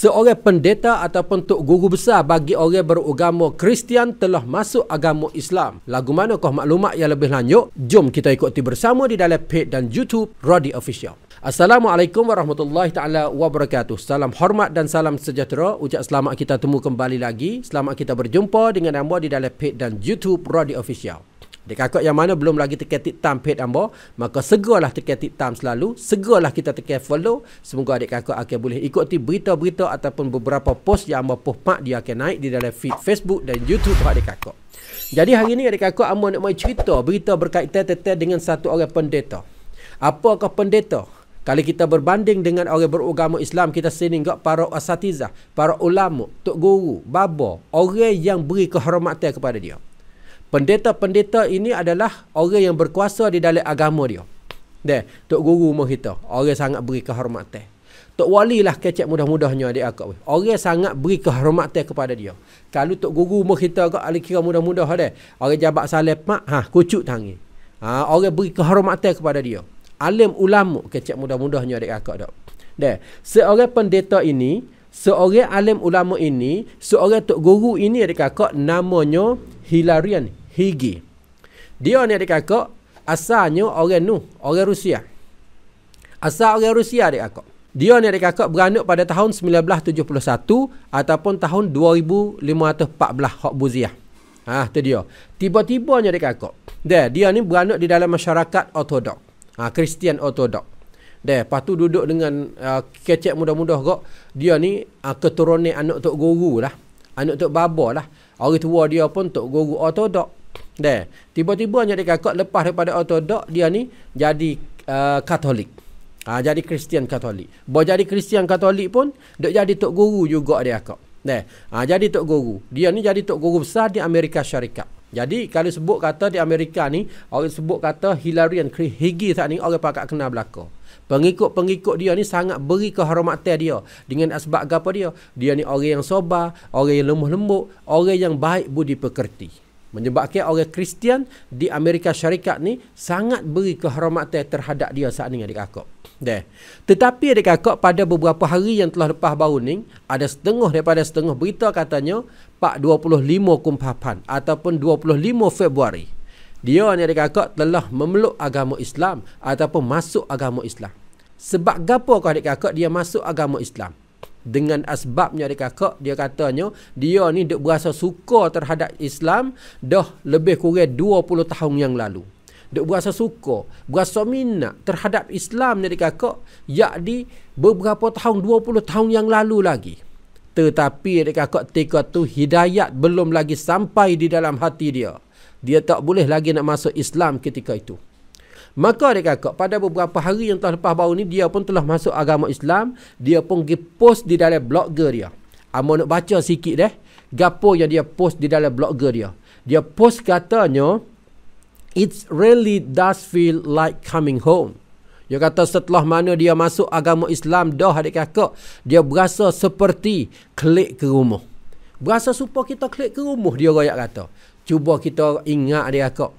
seorang pendeta ataupun tok guru besar bagi orang beragama Kristian telah masuk agama Islam. Lagu manakah maklumat yang lebih lanjut? Jom kita ikuti bersama di dalam page dan YouTube Rodi Official. Assalamualaikum warahmatullahi taala wabarakatuh. Salam hormat dan salam sejahtera. Ucap selamat kita temu kembali lagi. Selamat kita berjumpa dengan anda di dalam page dan YouTube Rodi Official. Dek-kakak yang mana belum lagi tekan tiktam page anda, maka segeralah tekan tiktam selalu, segeralah kita tekan follow. Semoga adik-kakak akan boleh ikuti berita-berita ataupun beberapa post yang amba post mak dia akan naik di dalam feed Facebook dan YouTube adik-kakak. Jadi hari ini adik-kakak amba nak mai cerita berita berkaitan dengan satu orang pendeta. Apakah pendeta? Kalau kita berbanding dengan orang beragama Islam, kita sini enggak para asatizah, para ulama, tok guru, baba, orang yang beri kehormatan kepada dia. Pendeta-pendeta ini adalah orang yang berkuasa di dalam agama dia. Tok guru umur kita, orang sangat beri kehormatan. Tok wali lah kecek mudah-mudahnya adik akak. Orang sangat beri kehormatan kepada dia. Kalau tok guru umur kita agak ali kira mudah-mudah dah. Orang jabat saleh mak, kucuk tangi. Orang beri kehormatan kepada dia. Alim ulama kecek mudah-mudahnya adik akak dak. Seorang pendeta ini, seorang alim ulama ini, seorang tok guru ini adik kakak namanya Hilarion Higi. Dia ni adik kakak asalnya orang Rusia. Asal orang Rusia adik kakak. Dia ni adik kakak beranak pada tahun 1971 ataupun tahun 2514 hak buziah. Tu dia. Tiba-tiba ni adik kakak. Dia ni beranak di dalam masyarakat Ortodok. Kristian Ortodok. Lepas tu duduk dengan kecek mudah-mudah kok. Dia ni keturunan anak tok guru lah. Anak tok baba lah. Orang tua dia pun tok guru Ortodok. Tiba-tiba dia kakak lepas daripada Ortodok, dia ni jadi Katolik. Jadi Kristian Katolik. Jadi Kristian Katolik pun dok jadi tok guru juga dia kakak. Jadi tok guru. Dia ni jadi tok guru besar di Amerika Syarikat. Jadi kalau sebut kata di Amerika ni, orang sebut kata Hilarion Higi saat ni orang pakak kenal belaka. Pengikut-pengikut dia ni sangat beri kehormatan dia. Dengan sebab apa dia? Dia ni orang yang sabar, orang yang lemah lembut, orang yang baik budi pekerti. Menyebabkan orang Kristian di Amerika Syarikat ni sangat beri kehormatan terhadap dia saat ni adik kakak. Tetapi adik kakak pada beberapa hari yang telah lepas baru ni, ada setengah berita katanya Pak 25 Kumpapan ataupun 25 Februari. Dia ni adik kakak telah memeluk agama Islam ataupun masuk agama Islam. Sebab apakah adik kakak dia masuk agama Islam? Dengan asbabnya adik kakak, dia katanya dia ni duk berasa suka terhadap Islam dah lebih kurang 20 tahun yang lalu. Duk berasa suka, berasa minat terhadap Islam ni adik kakak, yakni beberapa tahun, 20 tahun yang lalu lagi. Tetapi adik kakak ketika tu hidayat belum lagi sampai di dalam hati dia. Dia tak boleh lagi nak masuk Islam ketika itu. Maka adik kakak pada beberapa hari yang telah lepas baru ni, dia pun telah masuk agama Islam. Dia pun pergi post di dalam blogger dia. Amo nak baca sikit gapo yang dia post di dalam blogger dia. Dia post katanya, "It really does feel like coming home." Dia kata setelah mana dia masuk agama Islam dah adik kakak, dia berasa seperti klik ke rumah. Berasa supaya kita klik ke rumah, dia royak kata. Cuba kita ingat adik kakak.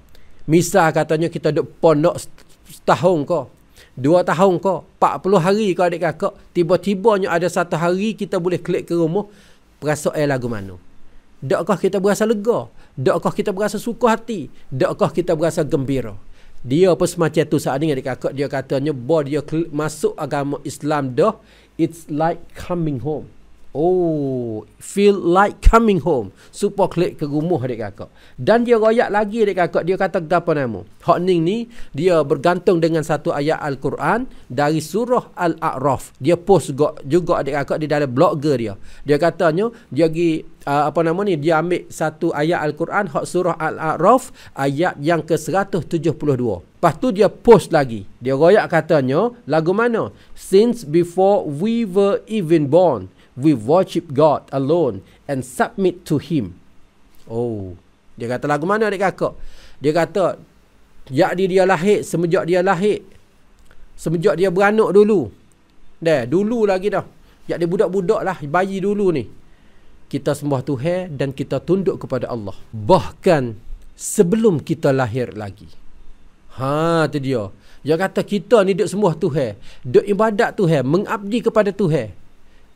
Misal katanya kita duduk pondok setahun ke, 2 tahun ke, 40 hari ke adik kakak, tiba-tibanya ada satu hari kita boleh klik ke rumah, perasaan lagu mana? Dakkah kita berasa lega? Dakkah kita berasa suka hati? Dakkah kita berasa gembira? Dia pun semacam tu saat ni adik kakak, dia katanya bahawa dia masuk agama Islam dah, it's like coming home. Feel like coming home. Supaya klik ke rumah adik kakak. Dan dia royak lagi adik kakak, dia kata apa nama? Hak ni dia bergantung dengan satu ayat Al-Quran dari surah Al-A'raf. Dia post juga adik kakak di dalam blogger dia. Dia katanya dia pergi dia ambil satu ayat Al-Quran hak surah Al-A'raf ayat yang ke-172. Lepas tu dia post lagi. Dia royak katanya lagu mana? "Since before we were even born, we worship God alone and submit to Him." Dia kata lagu mana adik kakak? Dia kata dia lahir, semenjak dia beranak dulu. Dulu lagi dah. Dia budak-budak lah, bayi dulu ni. Kita sembah Tuhan dan kita tunduk kepada Allah. Bahkan sebelum kita lahir lagi. Tu dia. Dia kata kita ni duk sembah Tuhan, duk ibadat Tuhan, mengabdi kepada Tuhan.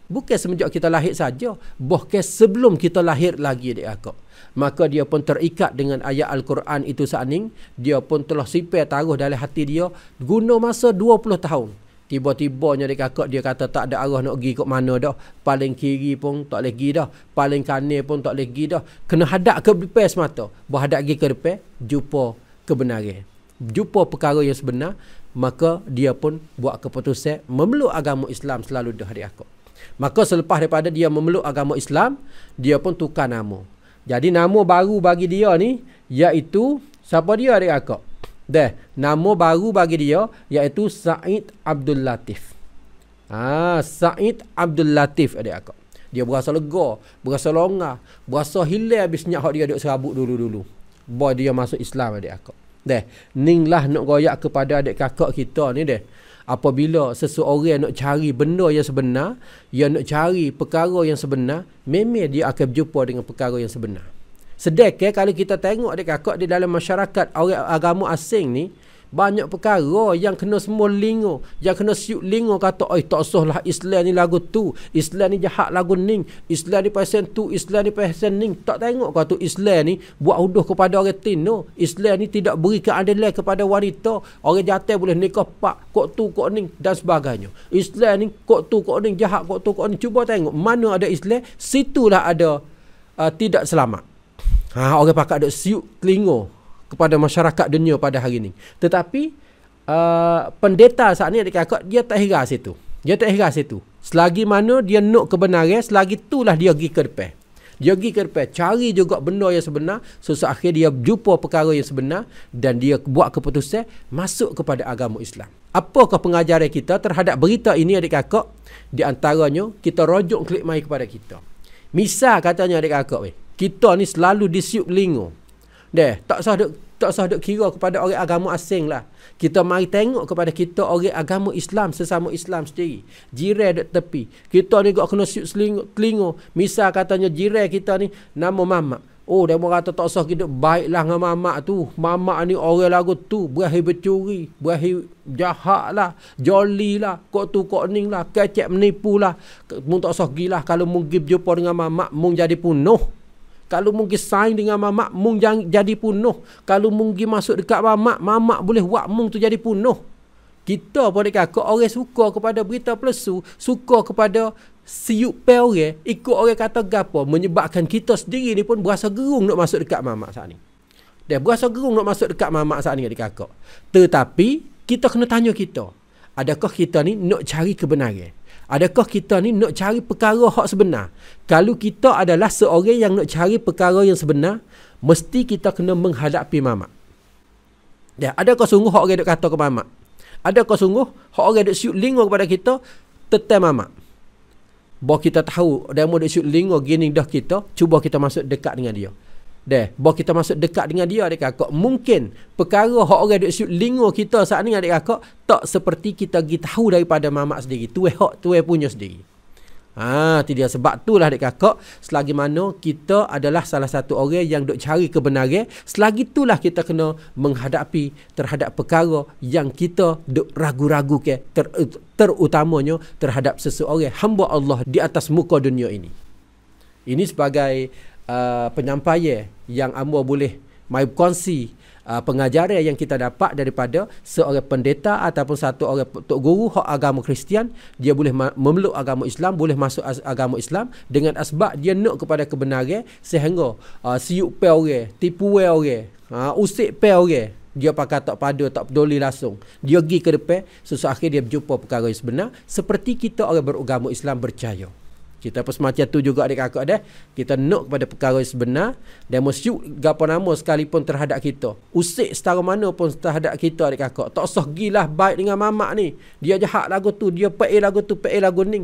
Bukan semenjak kita lahir saja, bahkan sebelum kita lahir lagi adik kakak. Maka dia pun terikat dengan ayat Al-Quran itu saning, dia pun telah simpan taruh dalam hati dia guna masa 20 tahun. Tiba-tibanya adik kakak dia kata tak ada arah nak pergi kat mana dah. Paling kiri pun tak boleh pergi dah, paling kanan pun tak boleh pergi dah. Kena hadap ke depan semata. Berhadap pergi ke depan, jumpa kebenaran, jumpa perkara yang sebenar. Maka dia pun buat keputusan memeluk agama Islam selalu dah adik kakak. Maka selepas daripada dia memeluk agama Islam, dia pun tukar nama. Jadi nama baru bagi dia ni iaitu, siapa dia adik kakak? Nama baru bagi dia iaitu Said Abdul Latif. Said Abdul Latif adik kakak. Dia berasa lega, berasa longgar, berasa hilang habis senyap hak dia duk serabut dulu-dulu. Boy dia masuk Islam adik kakak. Ninglah nak goyak kepada adik kakak kita ni apabila seseorang nak cari benda yang sebenar, dia nak cari perkara yang sebenar, memang dia akan berjumpa dengan perkara yang sebenar. Sedekah kalau kita tengok adik kakak di dalam masyarakat orang agama asing ni, banyak perkara yang kena semua lingo, yang kena siut lingo kata, tak usahlah Islam ni lagu tu, Islam ni jahat lagu ning, Islam ni pasal tu, Islam ni pasal ning. Tak tengok kau tu Islam ni buat huduh kepada orang tino, Islam ni tidak beri keadilan kepada wanita, orang jantan boleh nikah pak, kok tu kok ning dan sebagainya. Islam ni kok tu kok ning, jahat kok tu kok ning. Cuba tengok mana ada Islam, situlah ada tidak selamat. Orang pakat ada siut telinga kepada masyarakat dunia pada hari ini. Tetapi pendeta saat ni adik kakak, dia tak hira situ. Dia tak hira situ. Selagi mana dia nak kebenaran, selagi itulah dia pergi ke depan. Dia pergi ke depan, cari juga benda yang sebenar. Sesuatu akhir dia jumpa perkara yang sebenar dan dia buat keputusan masuk kepada agama Islam. Apakah pengajaran kita terhadap berita ini adik kakak? Di antaranya, kita rujuk klik mai kepada kita. Misal katanya adik kakak, kita ni selalu disiup lingo. Tak sah duk kira kepada orang agama asing lah. Kita mari tengok kepada kita orang agama Islam, sesama Islam sendiri. Jiran duk tepi. Kita ni gak kena siut telinga. Misal katanya jiran kita ni nama mamak. Dia kata tak usah hidup baiklah dengan mamak tu. Mamak ni orang lagu tu berakhir bercuri, berakhir jahat lah, joli lah, kok tu kok ning lah, kecek menipu lah. Mung tak usah gilah kalau mung berjumpa dengan mamak mung jadi punuh. Kalau mungkin saing dengan mamak, mung jadi punuh. Kalau mungkin masuk dekat mamak boleh buat mung tu jadi punuh. Kita pun dekat kakak, orang suka kepada berita pelesu, suka kepada siup pe orang, ikut orang kata gapo, menyebabkan kita sendiri ni pun berasa gerung nak masuk dekat mamak saat ni. Dia berasa gerung nak masuk dekat mamak saat ni dekat kakak. Tetapi, kita kena tanya kita, adakah kita ni nak cari kebenaran? Adakah kita ni nak cari perkara hak sebenar? Kalau kita adalah seorang yang nak cari perkara yang sebenar, mesti kita kena menghadapi mamak. Adakah sungguh hak orang duk kata ke mamak? Adakah sungguh hak orang duk siut lingo kepada kita tentang mamak? Bahawa kita tahu dia mau duk siut lingo gini dah kita, cuba kita masuk dekat dengan dia. Bahawa kita masuk dekat dengan dia adik kakak, mungkin perkara hak orang duk siut lingo kita saat ni adik kakak tak seperti kita pergi tahu daripada mamak sendiri. Tu hak tu punya sendiri. Itu dia sebab itulah adik kakak, selagi mana kita adalah salah satu orang yang duk cari kebenaran, selagi itulah kita kena menghadapi terhadap perkara yang kita duk ragu-ragu ke, terutamanya terhadap seseorang hamba Allah di atas muka dunia ini. Ini sebagai penyampaian yang amba boleh mai kongsi pengajaran yang kita dapat daripada seorang pendeta ataupun satu orang tok guru hak agama Kristian. Dia boleh memeluk agama Islam, boleh masuk agama Islam dengan asbab dia nak kepada kebenaran, sehingga siup pe orang, tipu orang, usik pe orang, dia pakai tak pada, tak peduli langsung. Dia pergi ke depan, sesuatu akhir dia berjumpa perkara yang sebenar, seperti kita orang beragama Islam percaya. Kita pun semacam tu juga adik kakak dah. Kita nak kepada perkara yang sebenar, dan mesyuk gapo nama sekalipun terhadap kita. Usik setara mana pun terhadap kita adik kakak. Tak usah gilah baik dengan mamak ni. Dia jahat lagu tu, dia pakai lagu tu, pakai lagu ni.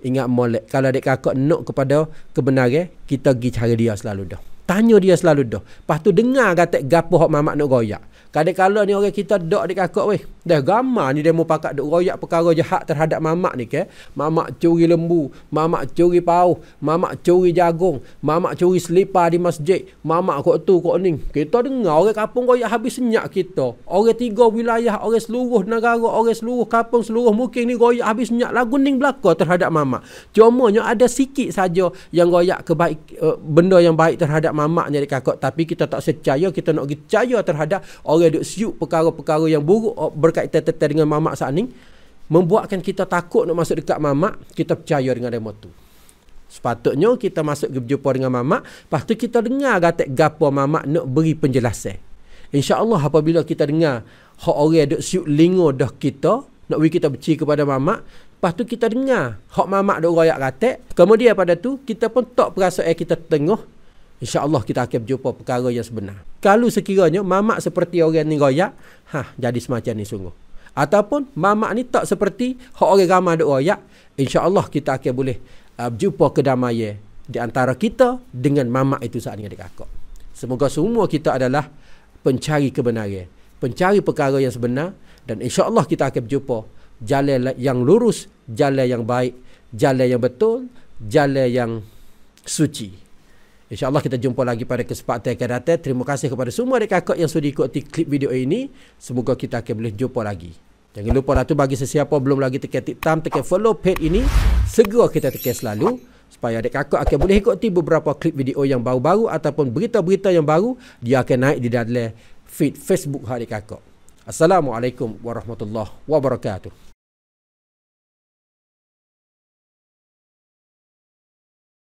Ingat molek, kalau adik kakak nak kepada kebenaran, kita pergi cari dia selalu dah. Tanya dia selalu dah. Lepas tu dengar kata gapo hak mamak nak royak. Kadang-kala ni orang kita dak adik kakak weh. Dah gamar ni demo pakat duk royak perkara jahat terhadap mamak ni ke. Mamak curi lembu, mamak curi pauh, mamak curi jagung, mamak curi selipar di masjid, mamak kok tu kok ni. Kita dengar orang kampung royak habis senyap kita. Orang 3 wilayah, orang seluruh negara, orang seluruh kampung, seluruh mukim ni royak habis senyap lagu ning belaka terhadap mamak. Cumanya ada sikit saja yang royak kebaik benda yang baik terhadap mamaknya adik kakak, tapi kita tak percaya, kita nak percaya terhadap orang duk siuk perkara-perkara yang buruk berkaitan dengan mamak saat ni, membuatkan kita takut nak masuk dekat mamak. Kita percaya dengan demo tu. Sepatutnya kita masuk berjumpa dengan mamak, lepas tu kita dengar kata gapo mamak nak beri penjelasan. InsyaAllah apabila kita dengar hak orang duk siuk lingo dah kita, nak beri kita benci kepada mamak, lepas tu kita dengar hak mamak duk royak kata, kemudian pada tu kita pun tak perasaan kita tengah, InsyaAllah kita akan berjumpa perkara yang sebenar. Kalau sekiranya mamak seperti orang ni royak, jadi semacam ni sungguh. Ataupun mamak ni tak seperti hak orang ramai duk royak, InsyaAllah kita akan boleh berjumpa kedamaian di antara kita dengan mamak itu saat ini adik kakak. Semoga semua kita adalah pencari kebenaran, pencari perkara yang sebenar, dan InsyaAllah kita akan berjumpa jalan yang lurus, jalan yang baik, jalan yang betul, jalan yang suci. InsyaAllah kita jumpa lagi pada kesempatan akan datang. Terima kasih kepada semua adik kakak yang sudah ikuti klip video ini. Semoga kita akan boleh jumpa lagi. Jangan lupa lah tu, bagi sesiapa belum lagi tekan tiktam, tekan follow page ini, segera kita tekan selalu supaya adik kakak akan boleh ikuti beberapa klip video yang baru-baru ataupun berita-berita yang baru, dia akan naik di dalam feed Facebook adik kakak. Assalamualaikum warahmatullahi wabarakatuh.